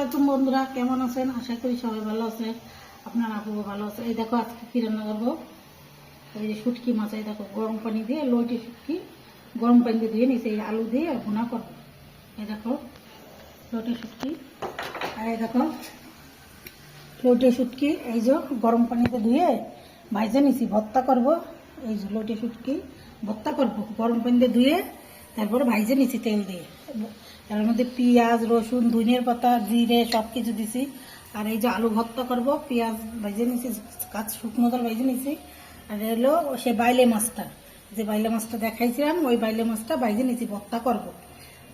আলাইকুম বন্ধুরা, কেমন আছেন? আশা করি সবাই ভালো আছে। আপনার আপুও ভালো আছে। এই দেখো আজকে কি রান্না করবো। এই যে শুটকি মাছ, এই দেখো গরম পানি দিয়ে লইটে শুটকি গরম পানি দিয়ে ধুয়ে নিয়েছি, এই আলু দিয়ে ভুনা করবো। এই দেখো লইটে শুটকি, আর এই দেখো লইটে শুটকি এই যে গরম পানিতে ধুয়ে ভাইজে নিয়েছি, ভর্তা করব। এই যে লইটে শুটকি ভর্তা করবো, গরম পানিতে ধুয়ে তারপরে ভাইজে নিয়েছি তেল দিয়ে। এর মধ্যে পেঁয়াজ, রসুন, ধনিয়ার পাতা, জিরে সব কিছু দিছি। আর এই যে আলু ভর্তা করব, পেঁয়াজ ভাইজে নিয়েছি, শুকনো জল ভাইজে নিয়েছি। আর এলো সে বাইলে মাছটা, যে বাইলে মাছটা দেখাইছিলাম, ওই বাইলে মাছটা ভাইজে নিয়েছি, ভর্তা করব।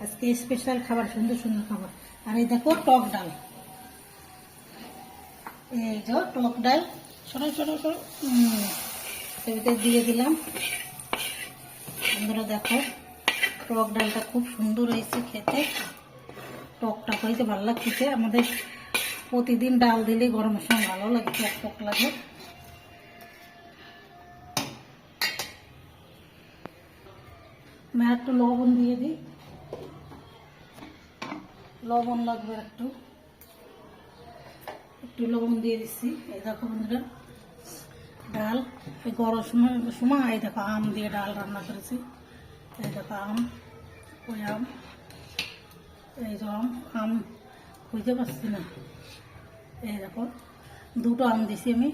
আজকে স্পেশাল খাবার, সুন্দর সুন্দর খাবার। আর এই দেখো টক ডাল, এই যে টক ডাল সরো সরো সরো দিয়ে দিলাম। বন্ধুরা দেখো টক ডালটা খুব সুন্দর হয়েছে খেতে, টকটা হয়েছে, ভালো লাগছে। আমাদের প্রতিদিন ডাল দিলে গরমের সময় ভালো লাগে, টক টক লাগে। আমি একটু লবণ দিয়ে দিই, লবণ লাগবে একটু, একটু লবণ দিয়ে দিচ্ছি। এই দেখো বন্ধুরা ডাল, এই গরম সময় এই দেখো আম দিয়ে ডাল রান্না করেছি। এই দেখো আম, ওই আম, এই যে আম খুঁজে পাচ্ছি না। এই দেখো দুটো আম দিছি আমি,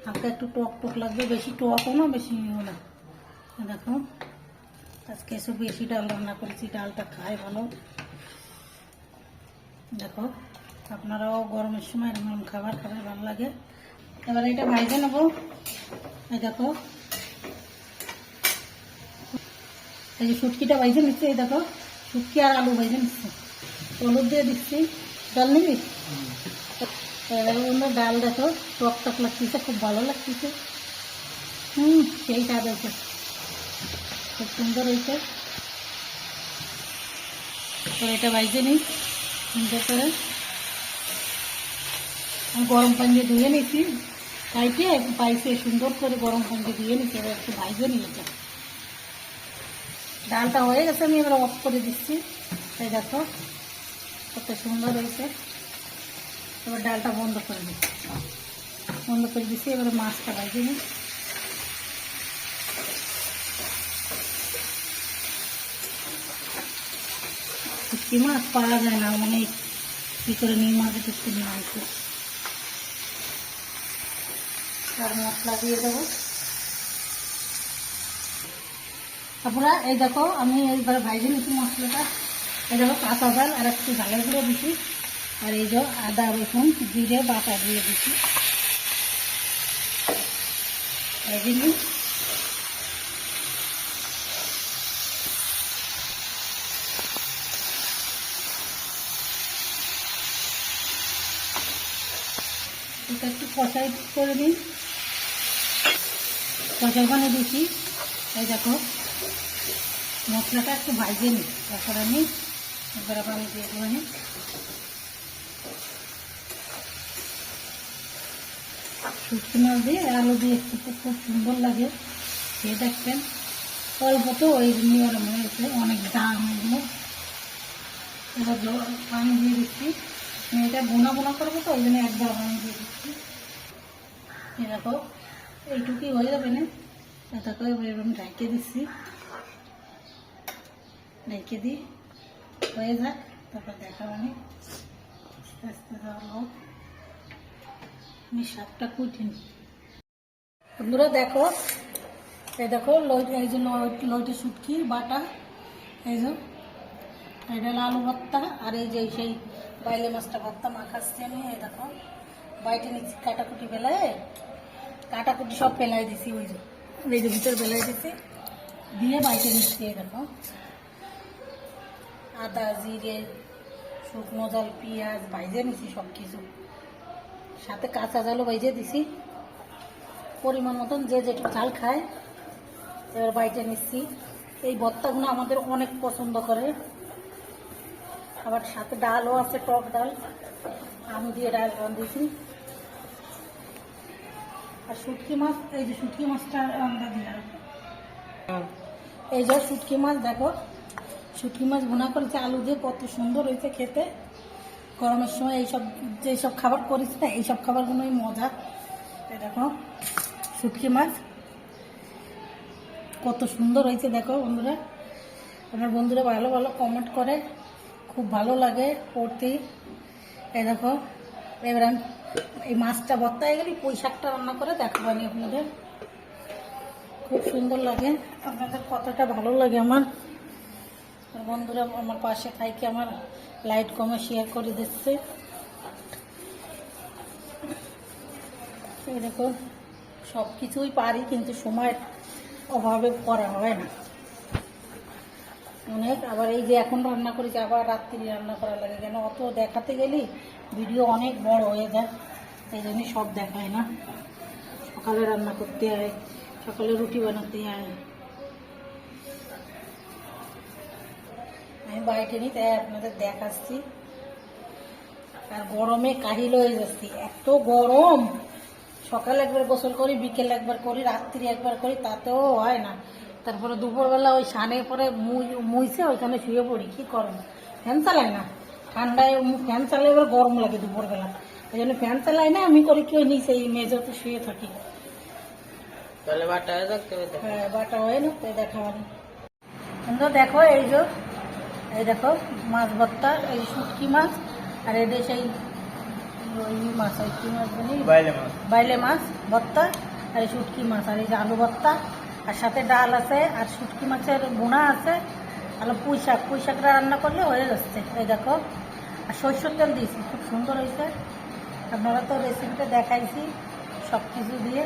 হালকা একটু টক টক লাগবে, বেশি টকও না বেশি না। দেখো আজকে এসব বেশি ডাল রান্না করেছি, ডালটা খায় ভালো। দেখো আপনারাও গরমের সময় এরকম খাবার খাবার ভালো লাগে। এবার এটা ভাইজে নেবো। এই দেখো এই যে শুটকিটা ভাইজে নিচ্ছে, এই দেখো শুটকি আর আলু ভাইজে নিচ্ছে, হলুদ দিয়ে দিচ্ছি। ডাল নিবি? অন্য ডাল দেখো টক টক লাগতেছে, খুব ভালো লাগতেছে। সেই স্বাদ হয়েছে, খুব সুন্দর হয়েছে। তো এটা ভাইজে নিই সুন্দর করে। আমি গরম পানি দিয়ে ধুয়ে নিয়েছি, তাইতে পাইছে সুন্দর করে গরম পানি দিয়ে ধুয়ে নিচ্ছি। এবার একটু ভাইজে নিই এটা। ডালটা হয়ে গেছে, আমি এবার অফ করে দিচ্ছি। এই দেখো কত সুন্দর হয়েছে। এবার ডালটা বন্ধ করে দিচ্ছি, বন্ধ করে দিচ্ছি। এবারে মাছটা ভাইজে নিই। শুটকি মাছ পাওয়া যায় না, মানে কী করে নিয়ে মাঝে টুকতে নিয়ে আসে। আর মশলা দিয়ে দেবো আপনারা। এই দেখো আমি এইবার ভাইজে নিচ্ছি মশলাটা। এই দেখো কাঁচা জাল আর একটু ঝালের গুঁড়ো দিচ্ছি, আর এই যে আদা রসুন জিরে বাটা দিয়ে দিচ্ছি। ভেজে নিই। এটা একটু কষাই করে নিই, কষাই পানি দিচ্ছি। এই দেখো মশলাটা একটু ভাজে নিই, তারপর আমি এবার পানি দিয়ে দেবো। শুটকি মাছ দিয়ে আলু দিয়ে খেতে খুব সুন্দর লাগে, খেয়ে দেখবেন। অল্প তো ওই জন্য মনে হচ্ছে অনেক দাম এগুলো। এবার পানি দিয়ে দিচ্ছি, আমি এটা বোনা বোনা করবো তো ওই জন্য একবার পানি দিয়ে দিচ্ছি। এ দেখো এইটুকুই হয়ে যাবে না, এটা করে আমি ঢাইকে দিচ্ছি। ঢেকে দিই, হয়ে যাক, তারপর দেখাবো। আমি আস্তে আস্তে যাবো, আমি শাকটা কুটে নিই। বন্ধুরা দেখো এই দেখো এই যে লইটে শুটকি বাটা, এই যে এটা আলু ভর্তা, আর এই যে সেই বাইলে মাছটা ভর্তা মাখাচ্ছি আমি। এই দেখো বাইটে নিচ্ছি, কাটাকুটি বেলায় কাটাকুটি সব ফেলাই দিছি, ওই যে এই যে ভিতরে বেলাই দিছি, দিয়ে বাইটে নিচ্ছি। এই দেখো আদা জিরে শুকনো জল পেঁয়াজ ভাইজে নিছি সব কিছু, সাথে কাঁচা জালও ভাইজে দিছি পরিমাণ মতন, যে যেটুকু ঝাল খায়। এবার বাইটে নিচ্ছি। এই ভর্তাগুলো আমাদের অনেক পছন্দ করে। আবার সাথে ডালও আছে, টক ডাল, আম দিয়ে ডাল রাঁধেছি। আর শুটকি মাছ, এই যে শুটকি মাছটা আমরা দিলাম। এই যে শুটকি মাছ দেখো, শুটকি মাছ ভুনা করেছে আলু দিয়ে, কত সুন্দর হয়েছে খেতে। গরমের সময় এইসব যেসব খাবার করিস না এইসব খাবারগুলোই মজা। এই দেখো শুটকি মাছ কত সুন্দর হয়েছে দেখো বন্ধুরা। আমার বন্ধুরা ভালো ভালো কমেন্ট করে, খুব ভালো লাগে পড়তে। এই দেখো এবার আমি এই মাছটা ভর্তা হয়ে গেলে পুঁই শাকটা রান্না করে দেখাবানি আপনাদের। খুব সুন্দর লাগে, আপনাদের কতটা ভালো লাগে আমার বন্ধুরা আমার পাশে থাইকে আমার লাইট কমে শেয়ার করে দিচ্ছে। এই দেখো সব কিছুই পারি কিন্তু সময়ের অভাবে করা হয় না অনেক। আবার এই যে এখন রান্না করেছি আবার রাত্রি রান্না করা লাগে, কেন অত দেখাতে গেলে ভিডিও অনেক বড় হয়ে যায়, এই জন্যই সব দেখায় না। সকালে রান্না করতে হয়, সকালে রুটি বানাতে হয়, আমি বাইরে নিই তাই আপনাদের দেখাচ্ছি। আর গরমে কাহিল হয়ে যাচ্ছি, এত গরম। সকালে একবার গোসল করি, বিকেল একবার করি, রাত্রি একবার করি, তাতেও হয় না। তারপরে দুপুরবেলা ওই সানে পরে মুইছে ওইখানে শুয়ে পড়ি, কি করব, ফ্যান চালাই না। ঠান্ডায় ফ্যান চালাই এবার গরম লাগে দুপুরবেলা, ওই জন্য ফ্যান চালাই না, আমি করি কি ওই নিচে এই মেঝেতে শুয়ে থাকি। হ্যাঁ বাটা হয় না তাই দেখা হয়। দেখো এই দেখো মাছ ভর্তা, এই শুটকি মাছ, আর এদের সেই ওই মাছ, ওই কি মাছ বলি, বাইলে মাছ ভর্তা, আর এই শুটকি মাছ, আর এই যে আলু ভর্তা, আর সাথে ডাল আছে, আর শুটকি মাছের বোনা আছে, আর পুঁই শাকটা রান্না করলে হয়ে যাচ্ছে। এই দেখো আর সরষের তেল দিয়েছি, খুব সুন্দর হয়েছে। আপনারা তো রেসিপিটা দেখাইছি সব কিছু দিয়ে।